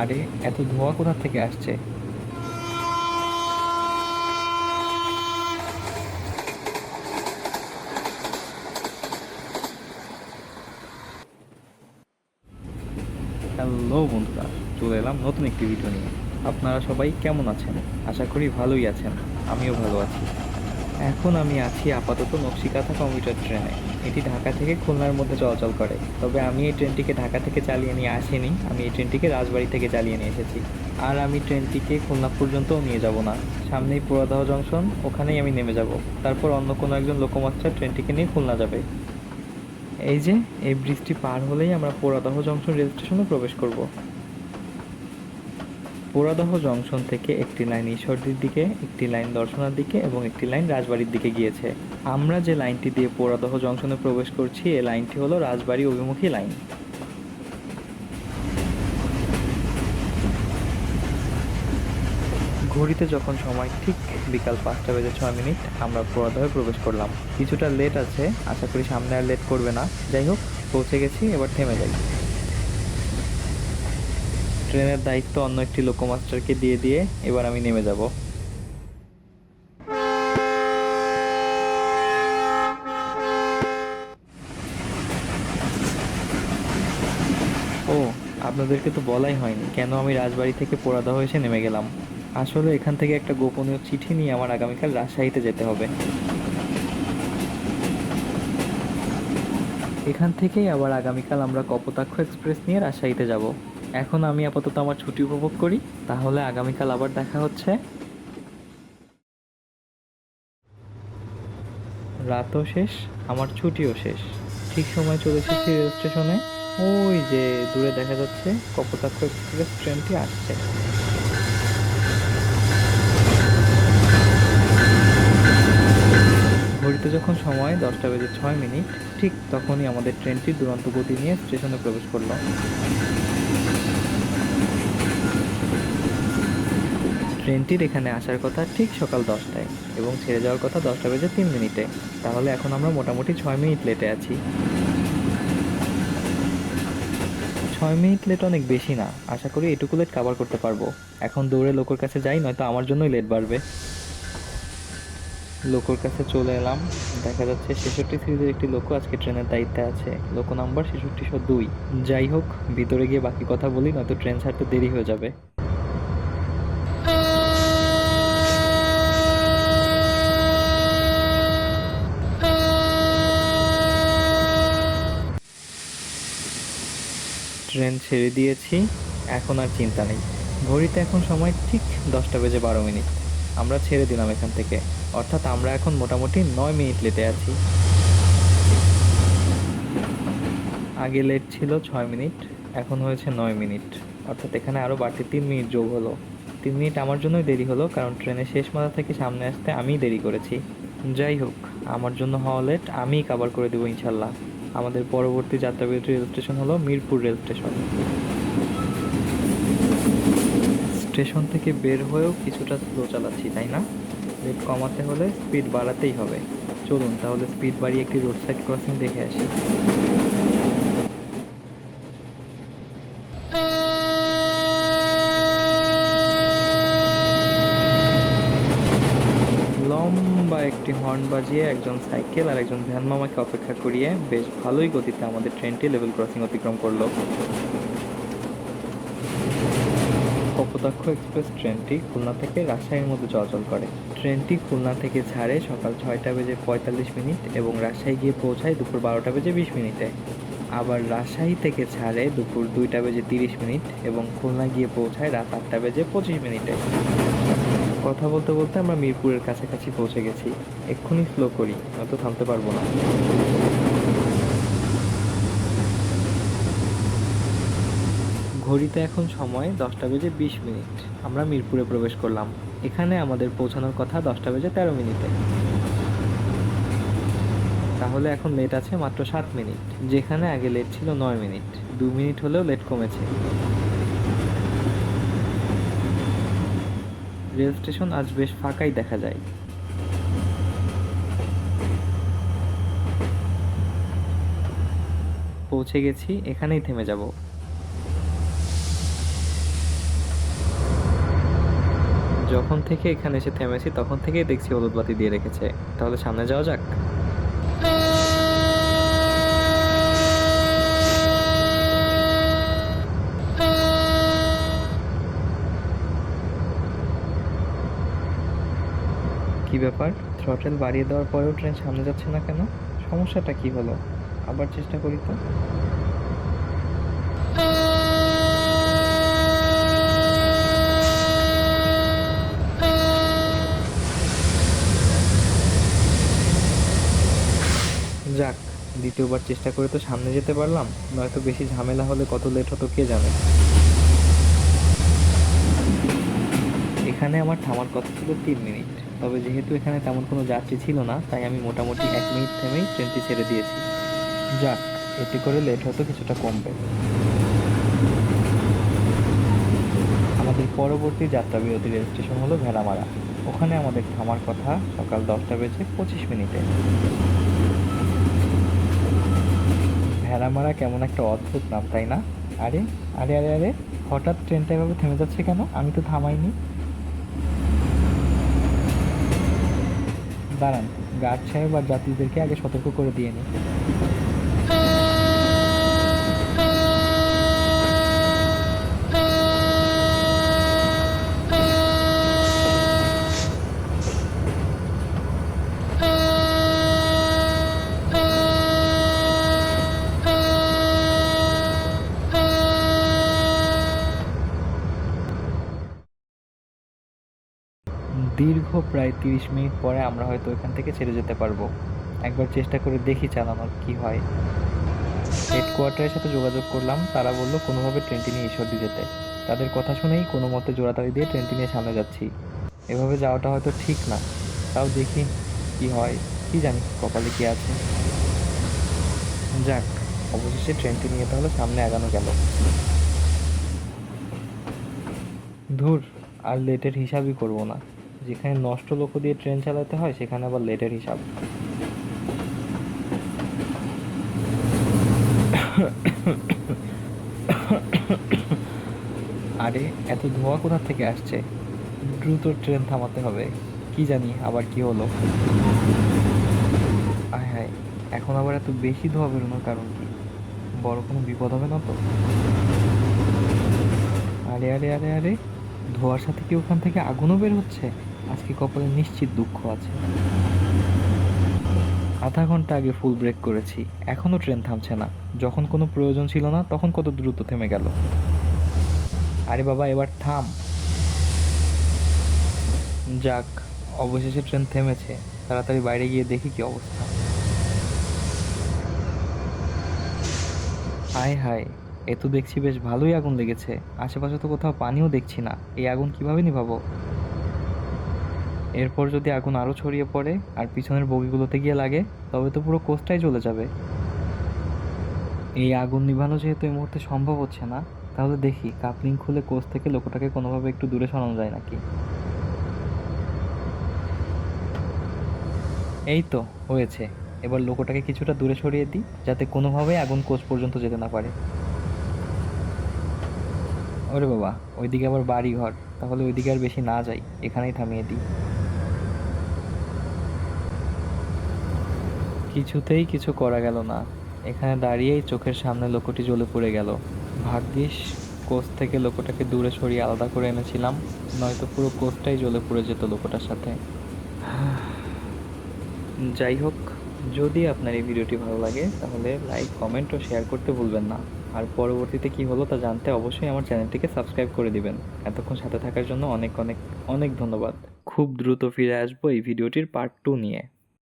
আরে, এত ধোঁয়া কোথা থেকে আসছে? হ্যালো বন্ধুরা, চলে এলাম নতুন একটি ভিডিও নিয়ে। আপনারা সবাই কেমন আছেন? আশা করি ভালোই আছেন। আমিও ভালো আছি। এখন আমি আছি আপাতত নকশিকাঁথা কমিউটার ট্রেনে। এটি ঢাকা থেকে খুলনার মধ্যে চলাচল করে। তবে আমি এই ট্রেনটিকে ঢাকা থেকে চালিয়ে নিয়ে আসিনি, আমি এই ট্রেনটিকে রাজবাড়ী থেকে চালিয়ে নিয়ে এসেছি। আর আমি ট্রেনটিকে খুলনা পর্যন্তও নিয়ে যাব না। সামনেই পোড়াদহ জংশন, ওখানেই আমি নেমে যাব। তারপর অন্য কোনো একজন লোকোমাস্টার ট্রেনটিকে নিয়ে খুলনা যাবে। এই যে, এই ব্রিজটি পার হলেই আমরা পোড়াদহ জংশন রেল স্টেশনে প্রবেশ করব। পোড়াদহ জংশন থেকে একটি লাইন ঈশ্বরদীর দিকে, একটি লাইন দর্শনার দিকে এবং একটি লাইন রাজবাড়ির দিকে গিয়েছে। আমরা যে লাইনটি দিয়ে পোড়াদহ জংশনে প্রবেশ করছি, এই লাইনটি হলো রাজবাড়ি অভিমুখী লাইন। ঘড়িতে যখন সময় ঠিক বিকাল 5:06, আমরা পোড়াদহে প্রবেশ করলাম। কিছুটা লেট আছে, আশা করি সামনে আর লেট করবে না। যাই হোক, পৌঁছে গেছি, এবার থেমে যাই। ট্রেনের দায়িত্ব অন্য একটি লোকোমাস্টারকে দিয়ে দিয়ে এবার আমি নেমে যাব। ও, আপনাদেরকে তো বলাই হয়নি কেন আমি রাজবাড়ি থেকে পোড়াদহ এসে নেমে গেলাম। আসলে এখান থেকে একটা গোপনীয় চিঠি নিয়ে আমার আগামীকাল রাজশাহীতে যেতে হবে। এখান থেকেই আবার আগামীকাল আমরা কপোতাক্ষ এক্সপ্রেস নিয়ে রাজশাহীতে যাব। এখন আমি আপাতত আমার ছুটি উপভোগ করি, তাহলে আগামীকাল আবার দেখা হচ্ছে। রাতও শেষ, আমার ছুটিও শেষ। ঠিক সময় চলে এসেছি রেল স্টেশনে। ওই যে দূরে দেখা যাচ্ছে কপোতাক্ষ এক্সপ্রেস ট্রেনটি আসছে। ঘড়িতে যখন সময় 10:06, ঠিক তখনই আমাদের ট্রেনটি দুরন্ত গতি নিয়ে স্টেশনে প্রবেশ করলো। ট্রেনটির এখানে আসার কথা ঠিক সকাল 10টায় এবং ছেড়ে যাওয়ার কথা 10:03। তাহলে এখন আমরা মোটামুটি 6 মিনিট লেটে আছি। 6 মিনিট লেট অনেক বেশি না, আশা করি এটুকু লেট কাভার করতে পারবো। এখন দৌড়ে লোকের কাছে যাই, নয়তো আমার জন্যই লেট বাড়বে। লোকোর কাছে চলে এলাম। দেখা যাচ্ছে 66 সিরিজের একটি লোকো আজকে ট্রেনের দায়িত্বে আছে, লোকো নাম্বার 6602। যাই হোক, ভিতরে গিয়ে বাকি কথা বলি, নয়তো ট্রেন ছাড়তে দেরি হয়ে যাবে। ট্রেন ছেড়ে দিয়েছি, এখন আর চিন্তা নেই। ঘড়িতে এখন সময় ঠিক 10:12। আমরা ছেড়ে দিলাম এখান থেকে, অর্থাৎ আমরা এখন মোটামুটি 9 মিনিট লেটে আছি। আগে লেট ছিল 6 মিনিট, এখন হয়েছে 9 মিনিট, অর্থাৎ এখানে আরও বাড়তি 3 মিনিট যোগ হলো। 3 মিনিট আমার জন্যই দেরি হলো, কারণ ট্রেনের শেষ মাথা থেকে সামনে আসতে আমিই দেরি করেছি। যাই হোক, আমার জন্য হওয়া লেট আমিই কাভার করে দেবো ইনশাল্লাহ। আমাদের পরবর্তী যাত্রাবিরতি রেল স্টেশন হলো মিরপুর রেল স্টেশন। স্টেশন থেকে বের হয়েও কিছুটা স্লো চালাচ্ছি, তাই না? রেট কমাতে হলে স্পিড বাড়াতেই হবে। চলুন তাহলে স্পিড বাড়িয়ে একটি রোড সাইড ক্রসিং দেখে আসি। লম্বা একটি হর্ন বাজিয়ে একজন সাইকেল আর একজন ভ্যান মামাকে অপেক্ষা করিয়ে বেশ ভালোই গতিতে আমাদের ট্রেনটি লেভেল ক্রসিং অতিক্রম করলো। কপোতাক্ষ এক্সপ্রেস ট্রেনটি খুলনা থেকে রাজশাহীর মধ্যে চলাচল করে। ট্রেনটি খুলনা থেকে ছাড়ে সকাল 6:45 এবং রাজশাহী গিয়ে পৌঁছায় দুপুর 12:20। আবার রাজশাহী থেকে ছাড়ে দুপুর 2:30 এবং খুলনা গিয়ে পৌঁছায় রাত 8:25। কথা বলতে বলতে আমরা মিরপুরের কাছাকাছি পৌঁছে গেছি। এক্ষুনি স্লো করি, নয়তো থামতে পারবো না। ঘড়িতে এখন সময় 10:20। আমরা মিরপুরে প্রবেশ করলাম। এখানে আমাদের পৌঁছানোর কথা 10:13। তাহলে এখন লেট আছে মাত্র 7 মিনিট, যেখানে আগে লেট ছিল 9 মিনিট। 2 মিনিট হলেও লেট কমেছে। রেল স্টেশন আজ বেশ ফাঁকাই দেখা যায়। পৌঁছে গেছি, এখানেই থেমে যাব। যখন থেকে এখানে এসে থেমেছি তখন থেকেই দেখছি হলুদ বাতি দিয়ে রেখেছে। তাহলে সামনে যাওয়া যাক। কি ব্যাপার, থ্রটেল বাড়িয়ে দেওয়ার পরেও ট্রেন সামনে যাচ্ছে না কেন? সমস্যাটা কি হলো? আবার চেষ্টা করি তো। যাক, দ্বিতীয়বার চেষ্টা করে তো সামনে যেতে পারলাম, নয়তো বেশি ঝামেলা হলে কত লেট হতো কে জানে। এখানে আমার থামার কথা ছিল 3 মিনিট, তবে যেহেতু এখানে তেমন কোনো যাত্রী ছিল না, তাই আমি মোটামুটি 1 মিনিট থেমেই ট্রেনটি ছেড়ে দিয়েছি। যাক, এতে করে লেট হতো কিছুটা কমবে। আমাদের পরবর্তী যাত্রাবিরতি রেল স্টেশন হলো ভেড়ামারা। ওখানে আমাদের থামার কথা সকাল 10টা বেজে 25 মিনিটে। ভেড়ামারা কেমন একটা অদ্ভুত নাম, তাই না? আরে আরে আরে আরে, হঠাৎ ট্রেনটা এভাবে থেমে যাচ্ছে কেন? আমি তো থামাইনি। দাঁড়ান, গার্ড সাহেব আর যাত্রীদেরকে আগে সতর্ক করে দিয়ে নিই। দীর্ঘ প্রায় 30 মিনিট পরে আমরা হয়তো এখান থেকে ছেড়ে যেতে পারবো। একবার চেষ্টা করে দেখি চালানোর কি হয়। হেডকোয়ার্টারের সাথে যোগাযোগ করলাম, তারা বললো কোনোভাবে ট্রেনটি নিয়ে ঈশ্বরদী যেতে। তাদের কথা শুনেই কোনো মতে জোড়াতাড়ি দিয়ে ট্রেনটি নিয়ে সামনে যাচ্ছি। এভাবে যাওয়াটা হয়তো ঠিক না, তাও দেখি কি হয়। কি জানি কপালে কি আছে। যাক, অবশেষে ট্রেনটি নিয়ে তাহলে সামনে আগানো গেল। ধুর, আর লেটের হিসাবই করব না। যেখানে নষ্ট লোক দিয়ে ট্রেন চালাতে হয় সেখানে আবার লেটের হিসাব। আরে, এত ধোঁয়া কোথা থেকে আসছে? দ্রুত ট্রেন থামাতে হবে। কি জানি আবার কি হলো। আয় হায়, এখন আবার এত বেশি ধোঁয়া বেরোনোর কারণ কি? বড় কোনো বিপদ হবে না তো? আরে আরে আরে আরে, ধোঁয়ার সাথে কি ওখান থেকে আগুনও বের হচ্ছে? আজকে কপালে নিশ্চিত দুঃখ আছে। আধা ঘন্টা আগে ফুল ব্রেক করেছি, এখনো ট্রেন থামছে না। যখন কোনো প্রয়োজন ছিল না তখন কত দ্রুত থেমে গেল। আরে বাবা, এবার থাম। যাক, অবশেষে ট্রেন থেমেছে। তাড়াতাড়ি বাইরে গিয়ে দেখি কি অবস্থা। হায় হায়, এ তো দেখছি বেশ ভালোই আগুন লেগেছে। আশেপাশে তো কোথাও পানিও দেখছি না। এই আগুন কিভাবে নিভাবো? এরপর যদি আগুন আরও ছড়িয়ে পড়ে আর পিছনের বগিগুলোতে গিয়ে লাগে, তবে তো পুরো কোচটাই জ্বলে যাবে। এই আগুন নিভানো যেহেতু এই মুহূর্তে সম্ভব হচ্ছে না, তাহলে দেখি কাপলিং খুলে কোচ থেকে লোকটাকে কোনোভাবে একটু দূরে সরানো যায় নাকি। এই তো হয়েছে। এবার লোকটাকে কিছুটা দূরে সরিয়ে দিই, যাতে কোনোভাবেই আগুন কোচ পর্যন্ত যেতে না পারে। ওরে বাবা, ওইদিকে আবার বাড়ি ঘর, তাহলে ওইদিকে আর বেশি না যাই, এখানেই থামিয়ে দিই। কিছুতেই কিছু করা গেল না। এখানে দাঁড়িয়েই চোখের সামনে লোকটি জ্বলে পড়ে গেল। ভাগ্যিস কোচ থেকে লোকটাকে দূরে সরিয়ে আলাদা করে এনেছিলাম, নয়তো পুরো কোচটাই জ্বলে পড়ে যেত লোকটার সাথে। যাই হোক, যদি আপনার এই ভিডিওটি ভালো লাগে তাহলে লাইক, কমেন্ট ও শেয়ার করতে ভুলবেন না। আর পরবর্তীতে কি হলো তা জানতে অবশ্যই আমার চ্যানেলটিকে সাবস্ক্রাইব করে দিবেন। এতক্ষণ সাথে থাকার জন্য অনেক অনেক অনেক ধন্যবাদ। খুব দ্রুত ফিরে আসবো এই ভিডিওটির পার্ট 2 নিয়ে।